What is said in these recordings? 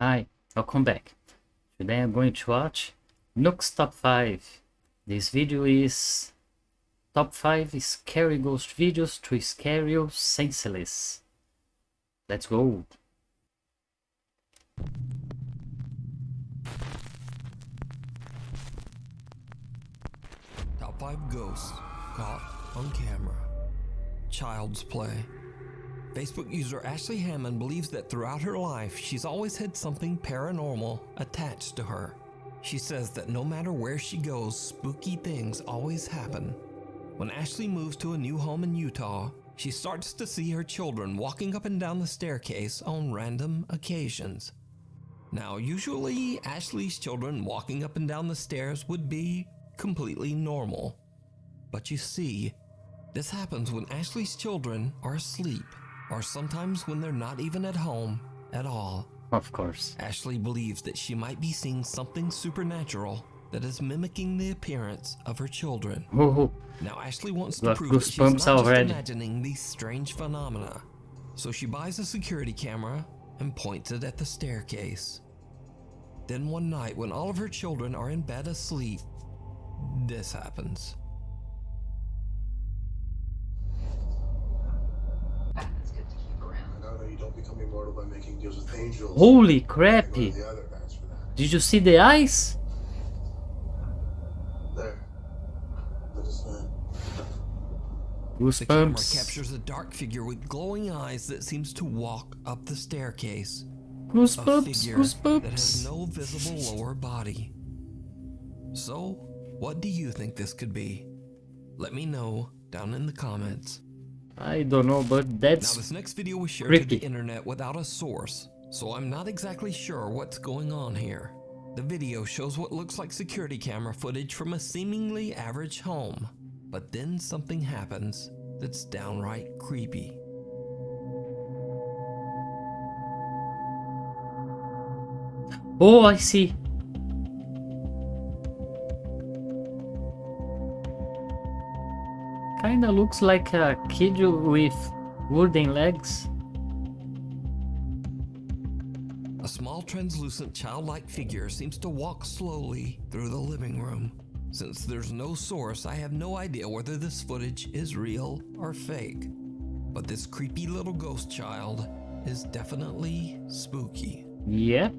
Hi, welcome back. Today I'm going to watch Nuke's Top 5. This video is Top 5 Scary Ghost Videos to Scare You Senseless. Let's go! Top 5 ghosts caught on camera. Child's play. Facebook user Ashley Hammond believes that throughout her life, she's always had something paranormal attached to her. She says that no matter where she goes, spooky things always happen. When Ashley moves to a new home in Utah, she starts to see her children walking up and down the staircase on random occasions. Now, usually Ashley's children walking up and down the stairs would be completely normal. But you see, this happens when Ashley's children are asleep, or sometimes when they're not even at home at all. Of course. Ashley believes that she might be seeing something supernatural that is mimicking the appearance of her children. Oh, Now Ashley wants to got prove that she's goosebumps not already. just imagining these strange phenomena. So she buys a security camera and points it at the staircase. Then one night when all of her children are in bed asleep, this happens. It's good to keep around. No, you don't become immortal by making deals with angels. holy Go crappy! to the other guys for that. Did you see the eyes? There. Look at that. The camera Goosebumps. captures a dark figure with glowing eyes that seems to walk up the staircase. A Goosebumps, figure that has goosebumps. no visible lower body. So, what do you think this could be? Let me know down in the comments. I don't know, but Now, that's this next video was shared to the creepy. internet without a source, so I'm not exactly sure what's going on here. The video shows what looks like security camera footage from a seemingly average home, but then something happens that's downright creepy. Oh, I see. Kinda looks like a kid with wooden legs. A small translucent childlike figure seems to walk slowly through the living room. Since there's no source, I have no idea whether this footage is real or fake. But this creepy little ghost child is definitely spooky. Yep.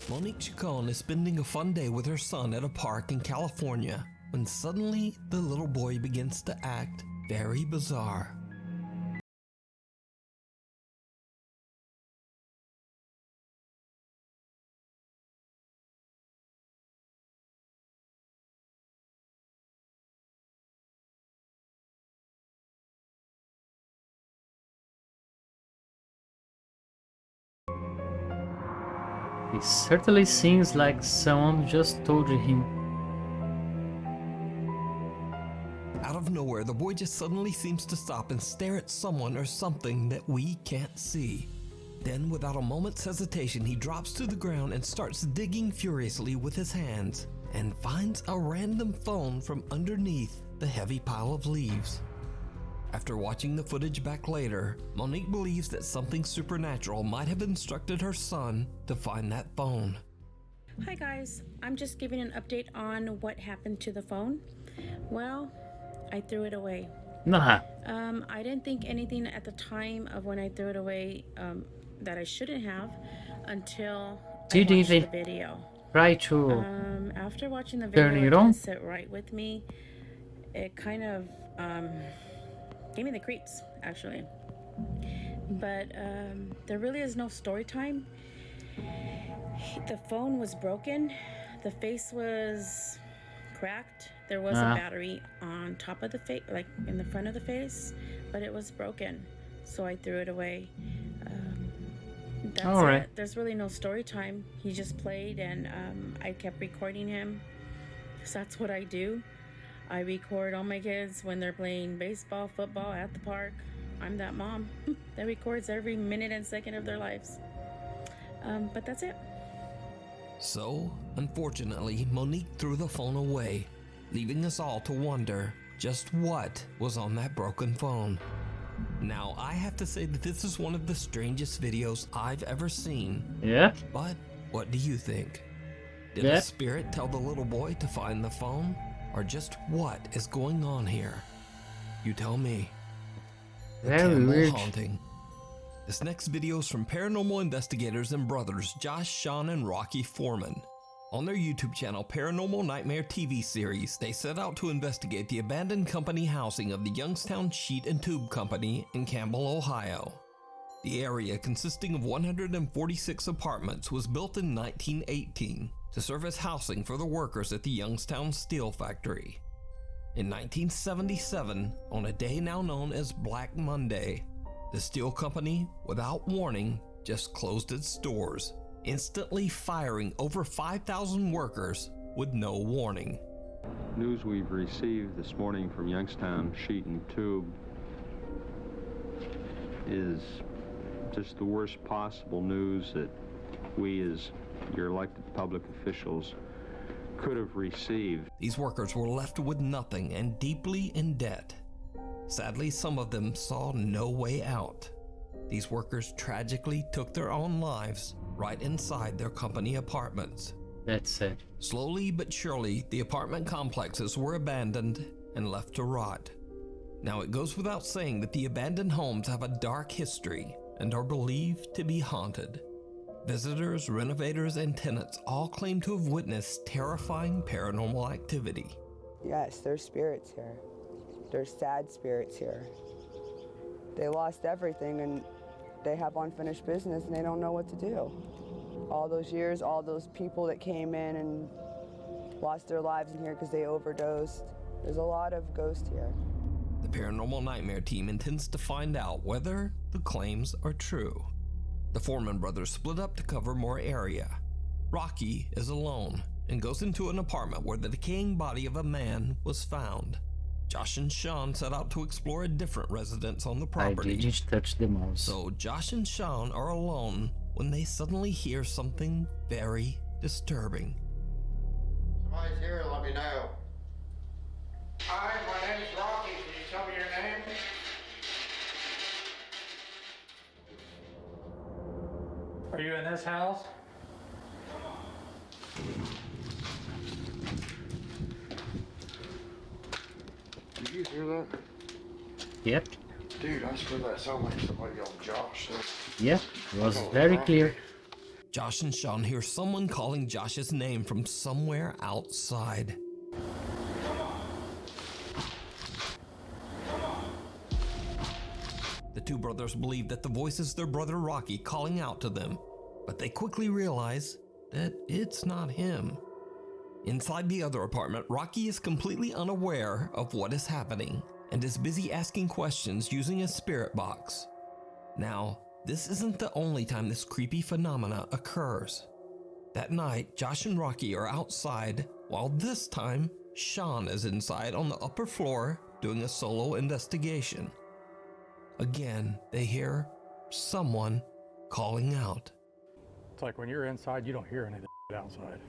Monique Chacon is spending a fun day with her son at a park in California when suddenly the little boy begins to act very bizarre. It certainly seems like someone just told him. Out of nowhere, the boy just suddenly seems to stop and stare at someone or something that we can't see. Then, without a moment's hesitation, he drops to the ground and starts digging furiously with his hands and finds a random phone from underneath the heavy pile of leaves. After watching the footage back later, Monique believes that something supernatural might have instructed her son to find that phone. Hi guys, I'm just giving an update on what happened to the phone. Well, I threw it away. Nah. I didn't think anything at the time of when I threw it away that I shouldn't have until I Did you watched the even video. try to After watching the turn video, it it on? didn't sit right with me. It kind of gave me the creeps, actually. But there really is no story time. The phone was broken. The face was cracked. There was a battery on top of the face, like in the front of the face, but it was broken. So I threw it away. That's Alright. it. There's really no story time. He just played and I kept recording him. So that's what I do. I record all my kids when they're playing baseball, football at the park. I'm that mom that records every minute and second of their lives. But that's it. So, unfortunately, Monique threw the phone away, leaving us all to wonder just what was on that broken phone. Now, I have to say that this is one of the strangest videos I've ever seen. Yeah? But what do you think? Did Yeah. a spirit tell the little boy to find the phone? Or just what is going on here? You tell me. The Very Campbell weird. haunting. This next video is from paranormal investigators and brothers Josh, Sean, and Rocky Foreman. On their YouTube channel, Paranormal Nightmare TV series, they set out to investigate the abandoned company housing of the Youngstown Sheet and Tube Company in Campbell, Ohio. The area, consisting of 146 apartments, was built in 1918 to serve as housing for the workers at the Youngstown Steel Factory. In 1977, on a day now known as Black Monday, the steel company, without warning, just closed its doors, instantly firing over 5,000 workers with no warning. News we've received this morning from Youngstown Sheet and Tube is just the worst possible news that we as your elected public officials could have received. These workers were left with nothing and deeply in debt. Sadly, some of them saw no way out. These workers tragically took their own lives right inside their company apartments. That's it. Slowly but surely, the apartment complexes were abandoned and left to rot. Now, it goes without saying that the abandoned homes have a dark history and are believed to be haunted. Visitors, renovators, and tenants all claim to have witnessed terrifying paranormal activity. Yes, there's spirits here. There's sad spirits here. They lost everything and they have unfinished business and they don't know what to do. All those years, all those people that came in and lost their lives in here because they overdosed. There's a lot of ghosts here. The Paranormal Nightmare team intends to find out whether the claims are true. The Foreman brothers split up to cover more area. Rocky is alone and goes into an apartment where the decaying body of a man was found. Josh and Sean set out to explore a different residence on the property. I didn't touch the mouse. So Josh and Sean are alone when they suddenly hear something very disturbing. Somebody's here, let me know. Hi, my name's Rocky. Can you tell me your name? Are you in this house? Did you hear that? Yep. Dude, I swear that sounded like somebody yelled Josh. Yep. It was Oh, very Rocky. clear. Josh and Sean hear someone calling Josh's name from somewhere outside. The two brothers believe that the voice is their brother Rocky calling out to them, but they quickly realize that it's not him. Inside the other apartment, Rocky is completely unaware of what is happening and is busy asking questions using a spirit box. Now, this isn't the only time this creepy phenomena occurs. That night, Josh and Rocky are outside, while this time, Sean is inside on the upper floor doing a solo investigation. Again, they hear someone calling out. It's like when you're inside, you don't hear anything outside.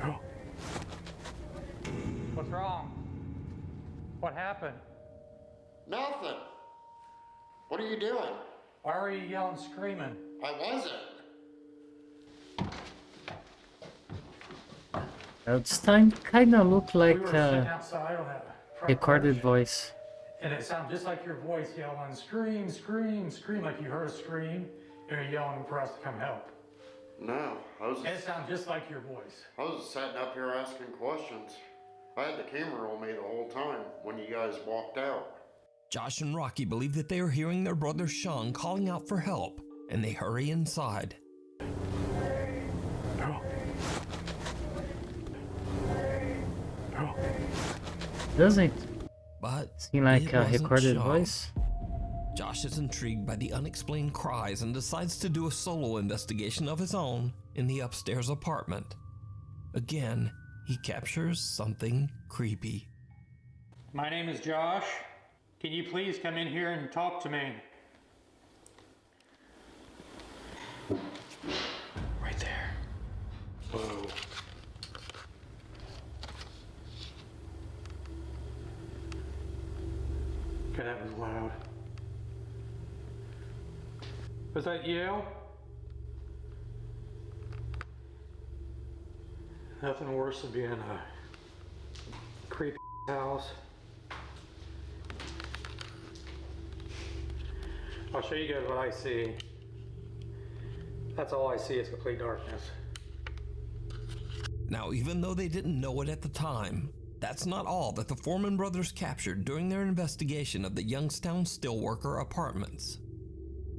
Oh. What's wrong? What happened? Nothing. What are you doing? Why are you yelling, screaming? I wasn't. It's time kinda look We like were sitting outside on that front recorded porch, voice. and it sounded just like your voice yelling, scream, scream, scream, like you heard a scream, and you're yelling for us to come help. No, And it sounded just like your voice. I was just sitting up here asking questions. I had the camera on me the whole time when you guys walked out. Josh and Rocky believe that they are hearing their brother Sean calling out for help, and they hurry inside. Oh. Oh. Doesn't But seem like it a wasn't recorded Sean. voice. Josh is intrigued by the unexplained cries and decides to do a solo investigation of his own in the upstairs apartment. Again, he captures something creepy. My name is Josh. Can you please come in here and talk to me? Right there. Whoa. Okay, that was loud. Was that you? Nothing worse than being in a creepy house. I'll show you guys what I see. That's all I see is complete darkness. Now, even though they didn't know it at the time, that's not all that the Foreman brothers captured during their investigation of the Youngstown Steelworker apartments.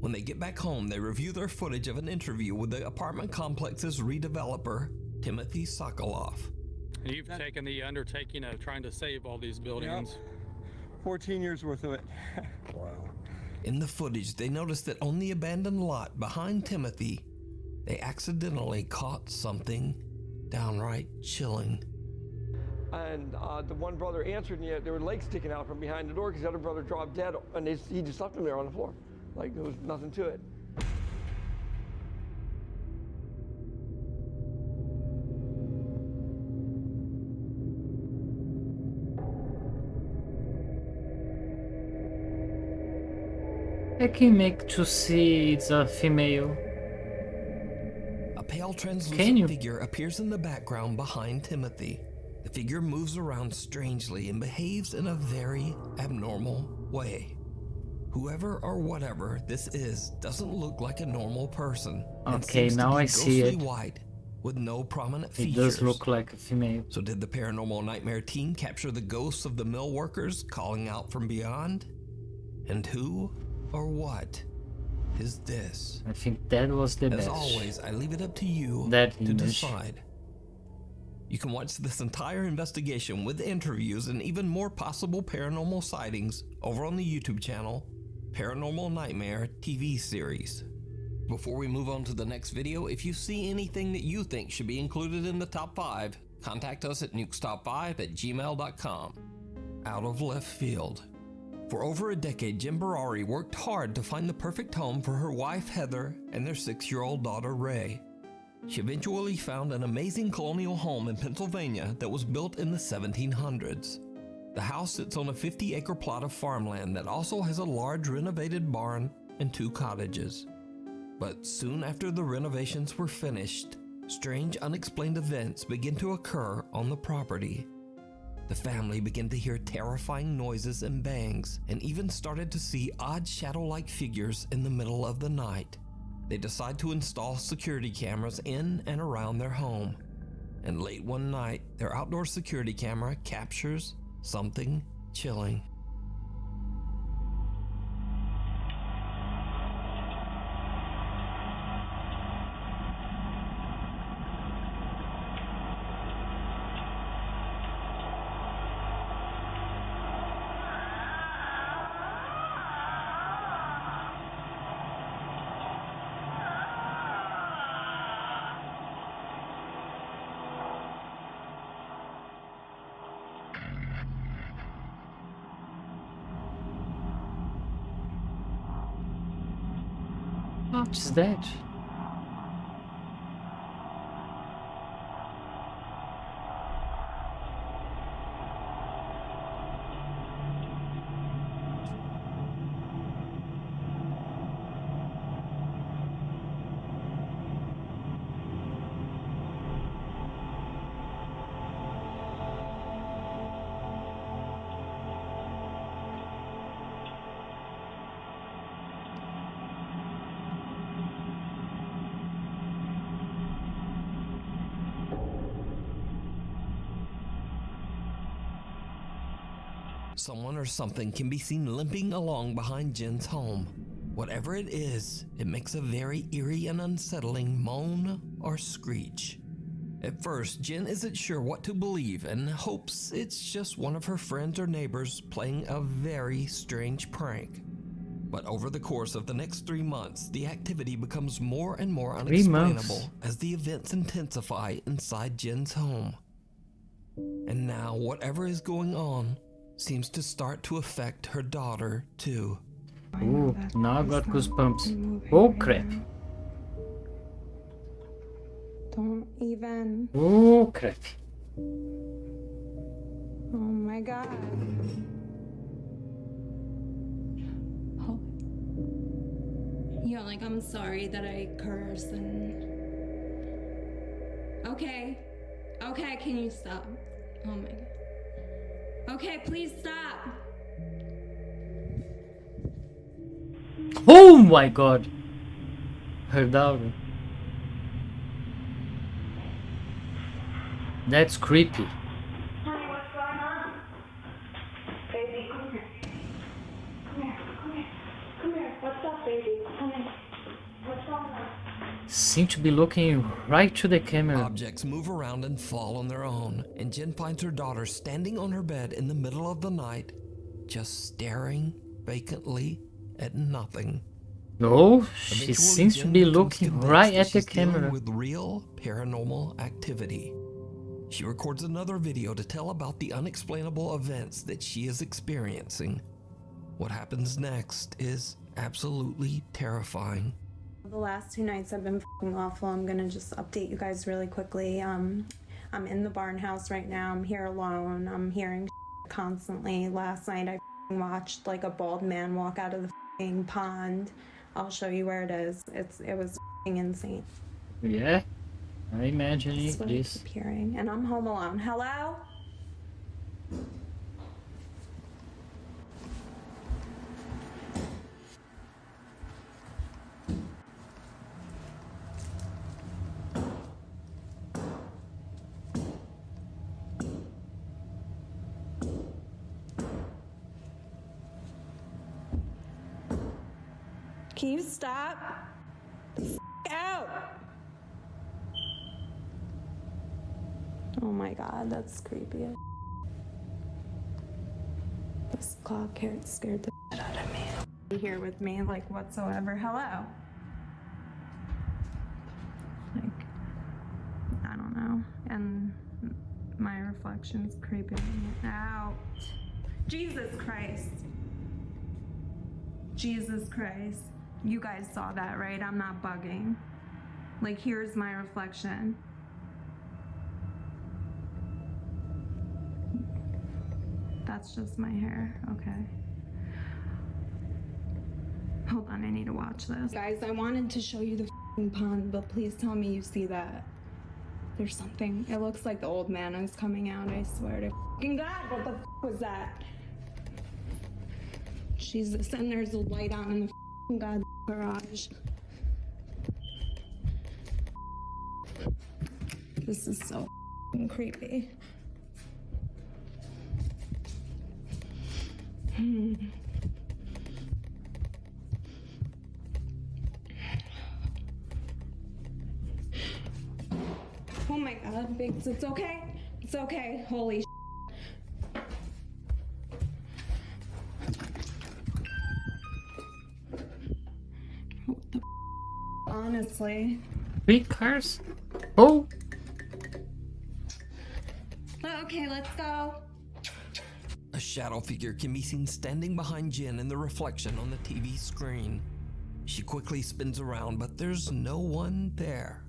When they get back home, they review their footage of an interview with the apartment complex's redeveloper, Timothy Sokoloff. You've taken the undertaking of trying to save all these buildings. Yep. 14 years worth of it. Wow. In the footage, they noticed that on the abandoned lot behind Timothy, they accidentally caught something downright chilling. And the one brother answered, and there were legs sticking out from behind the door because the other brother dropped dead, and he just left him there on the floor. Like there was nothing to it. I can make to see it's a female. A pale translucent figure appears in the background behind Timothy. The figure moves around strangely and behaves in a very abnormal way. Whoever or whatever this is doesn't look like a normal person. Okay, now I see it. White with no prominent features. It does look like a female. So did the Paranormal Nightmare team capture the ghosts of the mill workers calling out from beyond? And who or what is this? I think that was the best. As always, I leave it up to you to decide. You can watch this entire investigation with interviews and even more possible paranormal sightings over on the YouTube channel, Paranormal Nightmare TV series. Before we move on to the next video, if you see anything that you think should be included in the top 5, contact us at NukesTop5@gmail.com. Out of left field. For over a decade, Jen Berari worked hard to find the perfect home for her wife Heather and their 6-year-old daughter Ray. She eventually found an amazing colonial home in Pennsylvania that was built in the 1700s. The house sits on a 50-acre plot of farmland that also has a large renovated barn and 2 cottages. But soon after the renovations were finished, strange unexplained events began to occur on the property. The family began to hear terrifying noises and bangs, and even started to see odd shadow-like figures in the middle of the night. They decide to install security cameras in and around their home. And late one night, their outdoor security camera captures something chilling. What's that? Someone or something can be seen limping along behind Jen's home. Whatever it is, it makes a very eerie and unsettling moan or screech. At first, Jen isn't sure what to believe and hopes it's just one of her friends or neighbors playing a very strange prank. But over the course of the next 3 months, the activity becomes more and more unexplainable as the events intensify inside Jen's home. And now, whatever is going on seems to start to affect her daughter, too. Ooh, now I got goosebumps. Oh, crap. Don't even. Oh, crap. Oh, my God. know, like, I'm sorry that I curse and... Okay. Okay, can you stop? Oh my God. Okay, please stop. Oh my God. Her daughter. That's creepy. Honey, what's going on? Baby, come here. Come here, come here. Come here. What's up, baby? Come here. What's going on? Seem to be looking right to the camera. Objects move around and fall on their own, and Jen finds her daughter standing on her bed in the middle of the night, just staring vacantly at nothing. No, she Eventually, seems to Jen be becomes looking convinced right that at the she's dealing camera. with real paranormal activity. She records another video to tell about the unexplainable events that she is experiencing. What happens next is absolutely terrifying. The last 2 nights have been f***ing awful. I'm gonna just update you guys really quickly. I'm in the barn house right now. I'm here alone. I'm hearing constantly. Last night I f***ing watched like a bald man walk out of the f***ing pond. I'll show you where it is. It was f***ing insane. Yeah, I imagine That's what I this. keep hearing. And I'm home alone. Hello? Can you stop? The f*** out! Oh my God, that's creepy. This clock here scared the shit out of me. Be here with me, like, whatsoever. Hello? Like, I don't know. And my reflection's creeping me out. Jesus Christ. Jesus Christ. You guys saw that, right? I'm not bugging. Like, here's my reflection. That's just my hair. Okay. Hold on, I need to watch this. Guys, I wanted to show you the f***ing pond, but please tell me you see that. There's something. It looks like the old man is coming out, I swear to f***ing God. What the f*** was that? Jesus, and there's a light on in the f***ing God garage. This is so f***ing creepy. Oh my God, Biggs, it's okay. It's okay. Holy what the honestly. 3 cars? Oh! Okay, let's go. A shadow figure can be seen standing behind Jen in the reflection on the TV screen. She quickly spins around, but there's no one there.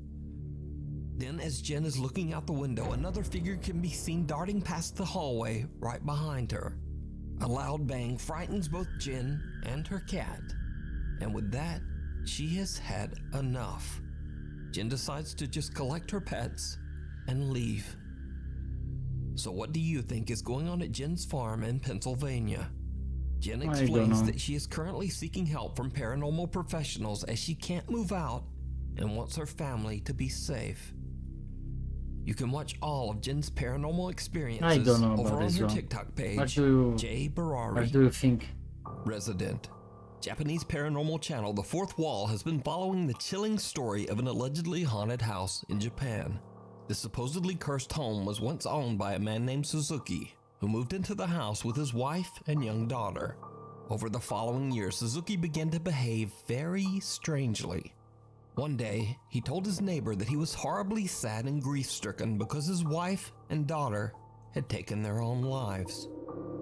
Then, as Jen is looking out the window, another figure can be seen darting past the hallway right behind her. A loud bang frightens both Jen and her cat. And with that, she has had enough. Jen decides to just collect her pets and leave. So what do you think is going on at Jen's farm in Pennsylvania? Jen explains that she is currently seeking help from paranormal professionals as she can't move out and wants her family to be safe. You can watch all of Jen's paranormal experiences over on her TikTok page, Jay Barari. What do you think? Resident. Japanese paranormal channel The Fourth Wall has been following the chilling story of an allegedly haunted house in Japan. The supposedly cursed home was once owned by a man named Suzuki, who moved into the house with his wife and young daughter. Over the following year, Suzuki began to behave very strangely. One day, he told his neighbor that he was horribly sad and grief-stricken because his wife and daughter had taken their own lives.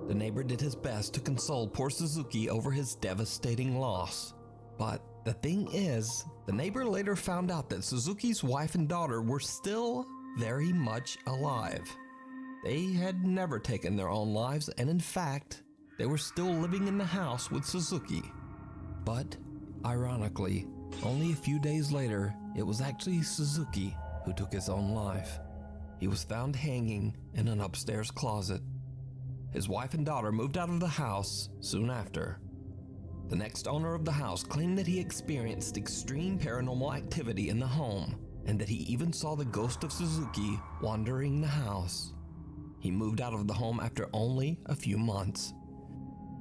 The neighbor did his best to console poor Suzuki over his devastating loss. But the thing is, the neighbor later found out that Suzuki's wife and daughter were still very much alive. They had never taken their own lives, and in fact, they were still living in the house with Suzuki. But, ironically, Only a few days later, it was actually Suzuki who took his own life. He was found hanging in an upstairs closet. His wife and daughter moved out of the house soon after. The next owner of the house claimed that he experienced extreme paranormal activity in the home and that he even saw the ghost of Suzuki wandering the house. He moved out of the home after only a few months.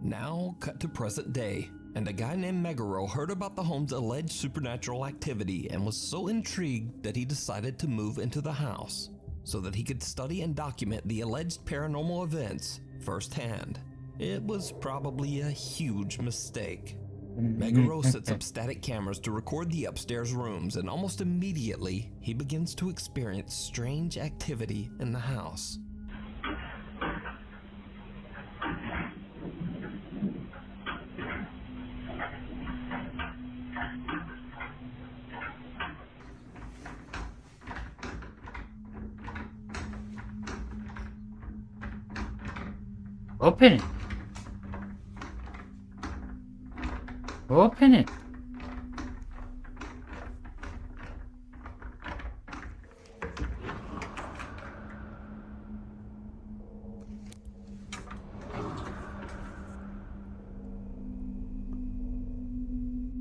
Now, cut to present day, and a guy named Meguro heard about the home's alleged supernatural activity and was so intrigued that he decided to move into the house so that he could study and document the alleged paranormal events firsthand. It was probably a huge mistake. Meguro sets up static cameras to record the upstairs rooms, and almost immediately he begins to experience strange activity in the house. Open it. Open it.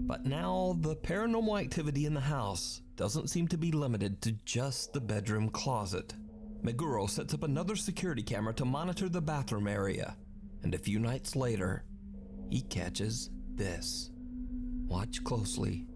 But now, the paranormal activity in the house doesn't seem to be limited to just the bedroom closet. Meguro sets up another security camera to monitor the bathroom area, and a few nights later, he catches this. Watch closely.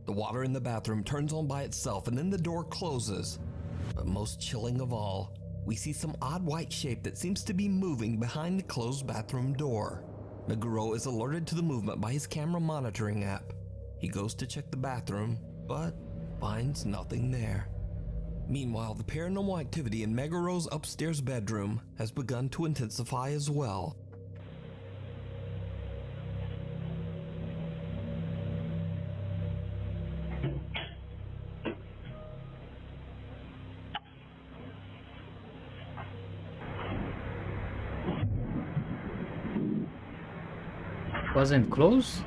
The water in the bathroom turns on by itself and then the door closes. But most chilling of all, we see some odd white shape that seems to be moving behind the closed bathroom door. Meguro is alerted to the movement by his camera monitoring app. He goes to check the bathroom, but finds nothing there. Meanwhile, the paranormal activity in Meguro's upstairs bedroom has begun to intensify as well. Wasn't close?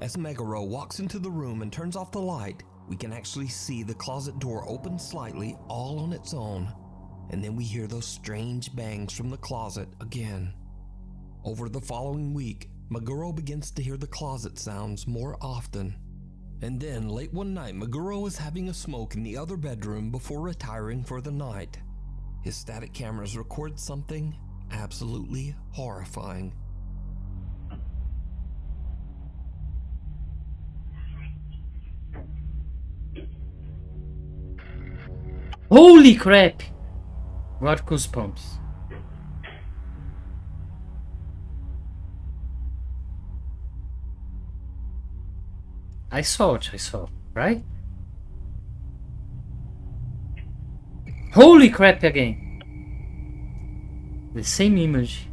As Meguro walks into the room and turns off the light, we can actually see the closet door open slightly all on its own. And then we hear those strange bangs from the closet again. Over the following week, Meguro begins to hear the closet sounds more often. And then late one night, Meguro is having a smoke in the other bedroom before retiring for the night. His static cameras record something absolutely horrifying. Holy crap! Got goosebumps. I saw what I saw, right? Holy crap again! The same image.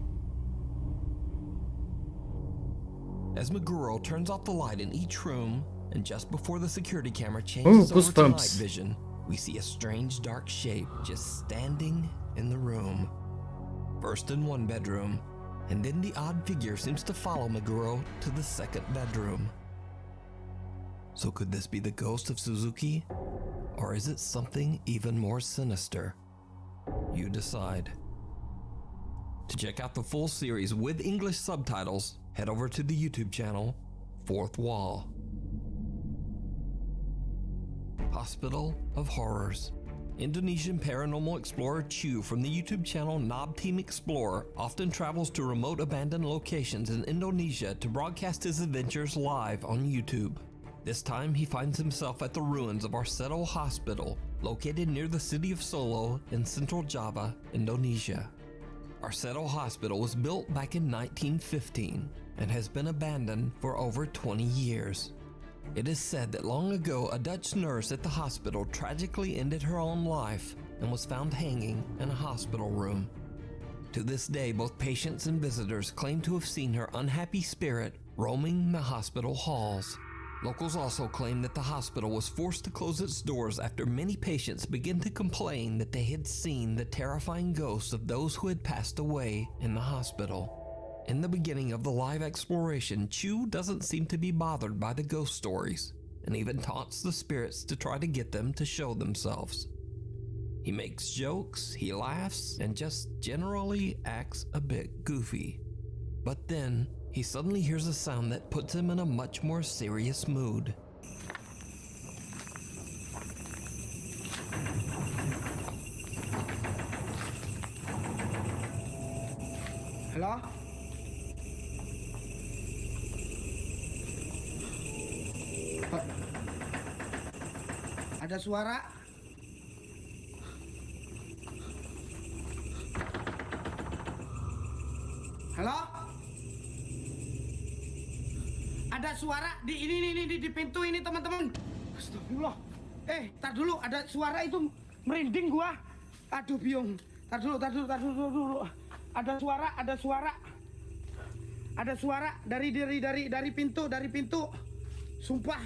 As Meguro turns off the light in each room, and just before the security camera changes over to night vision, we see a strange dark shape just standing in the room. First in one bedroom, and then the odd figure seems to follow Meguro to the second bedroom. So could this be the ghost of Suzuki? Or is it something even more sinister? You decide. To check out the full series with English subtitles, head over to the YouTube channel, Fourth Wall. Hospital of Horrors. Indonesian paranormal explorer Chu from the YouTube channel Knob Team Explorer often travels to remote abandoned locations in Indonesia to broadcast his adventures live on YouTube. This time he finds himself at the ruins of Arseto Hospital, located near the city of Solo in central Java, Indonesia. Arseto Hospital was built back in 1915 and has been abandoned for over 20 years. It is said that long ago a Dutch nurse at the hospital tragically ended her own life and was found hanging in a hospital room. To this day, both patients and visitors claim to have seen her unhappy spirit roaming the hospital halls. Locals also claim that the hospital was forced to close its doors after many patients began to complain that they had seen the terrifying ghosts of those who had passed away in the hospital. In the beginning of the live exploration, Chu doesn't seem to be bothered by the ghost stories, and even taunts the spirits to try to get them to show themselves. He makes jokes, he laughs, and just generally acts a bit goofy. But then, he suddenly hears a sound that puts him in a much more serious mood. Halo? Ada suara? Halo? Ada suara di ini di pintu ini, teman-teman. Astagfirullah. Tar dulu, ada suara itu merinding gua. Aduh, biung. Tar dulu. Ada suara. Ada suara dari pintu. Sumpah,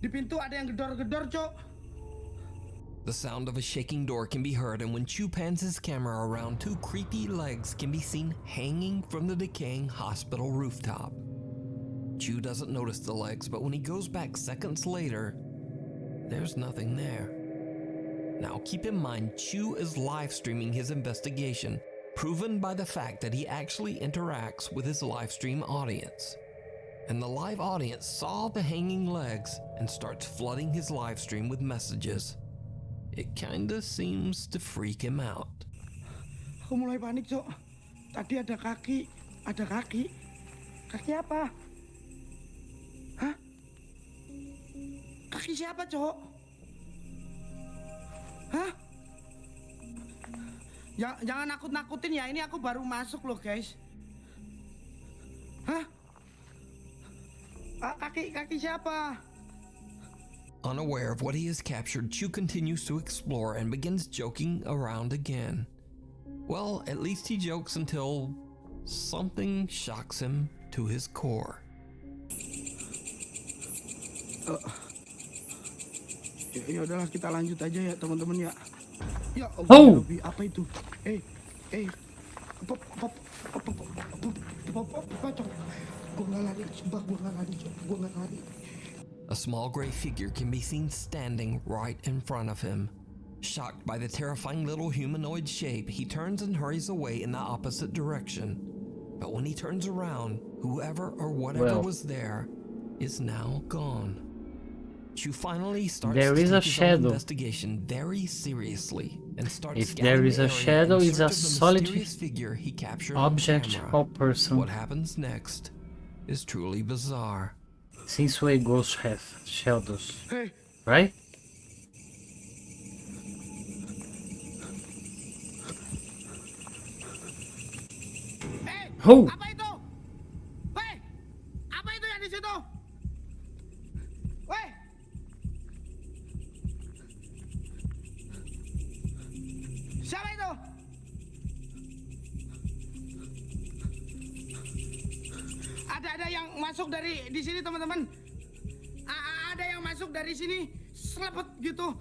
di pintu ada yang gedor-gedor, Cok. The sound of a shaking door can be heard, and when Chu pans his camera around, two creepy legs can be seen hanging from the decaying hospital rooftop. Chu doesn't notice the legs, but when he goes back seconds later, there's nothing there. Now keep in mind, Chu is live streaming his investigation, proven by the fact that he actually interacts with his live stream audience. And the live audience saw the hanging legs and starts flooding his live stream with messages. It kinda seems to freak him out. Aku mulai panik, Cok. Tadi ada kaki. Kaki apa? Hah? Kaki siapa, Cok? Hah? Jangan nakut-nakutin ya, ini aku baru masuk loh, guys. Hah? Kaki siapa? Unaware of what he has captured, Chu continues to explore and begins joking around again. Well, at least he jokes until something shocks him to his core. Ya udahlah, kita lanjut aja ya, teman-teman ya. Ya Oh. Apa itu? Gua nggak lari. A small gray figure can be seen standing right in front of him. Shocked by the terrifying little humanoid shape, he turns and hurries away in the opposite direction. But when he turns around, whoever or whatever was there is now gone. Chu finally starts There to is a take his own shadow. investigation very seriously and starts If scanning there is the a area shadow, in it's a search of the solid mysterious figure he captured on object camera. or person. What happens next is truly bizarre. Since we ghosts have shadows, Hey. right? Oh! Apa itu? Weh! Apa itu yang di situ? Weh! Siapa itu? Ada yang masuk dari di sini teman-teman. Ada yang masuk dari sini, selebet gitu.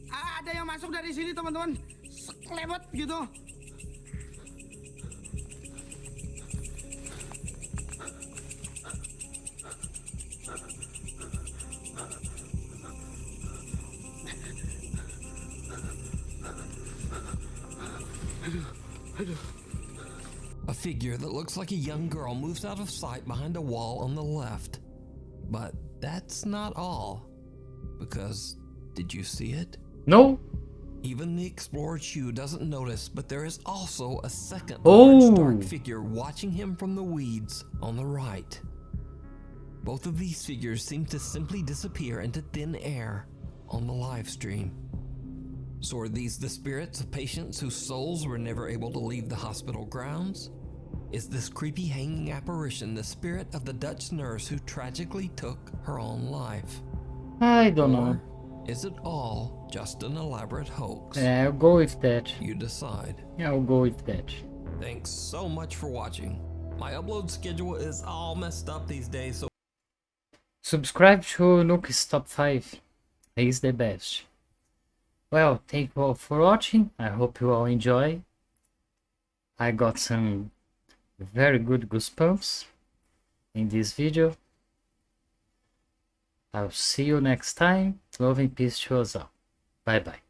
Ada yang masuk dari sini teman-teman, selebet gitu. A figure that looks like a young girl moves out of sight behind a wall on the left. But that's not all. Because, did you see it? No. Even the Explorer Chew doesn't notice, but there is also a second Oh. large dark figure watching him from the weeds on the right. Both of these figures seem to simply disappear into thin air on the live stream. So are these the spirits of patients whose souls were never able to leave the hospital grounds? Is this creepy hanging apparition the spirit of the Dutch nurse who tragically took her own life? I don't know. Is it all just an elaborate hoax? Yeah, I'll go with that. You decide. I'll go with that. Thanks so much for watching. My upload schedule is all messed up these days, so Subscribe to NukesTop5. He's the best. Well, thank you all for watching. I hope you all enjoy. I got some very good goosebumps in this video. I'll see you next time. Love and peace to us all. Bye bye.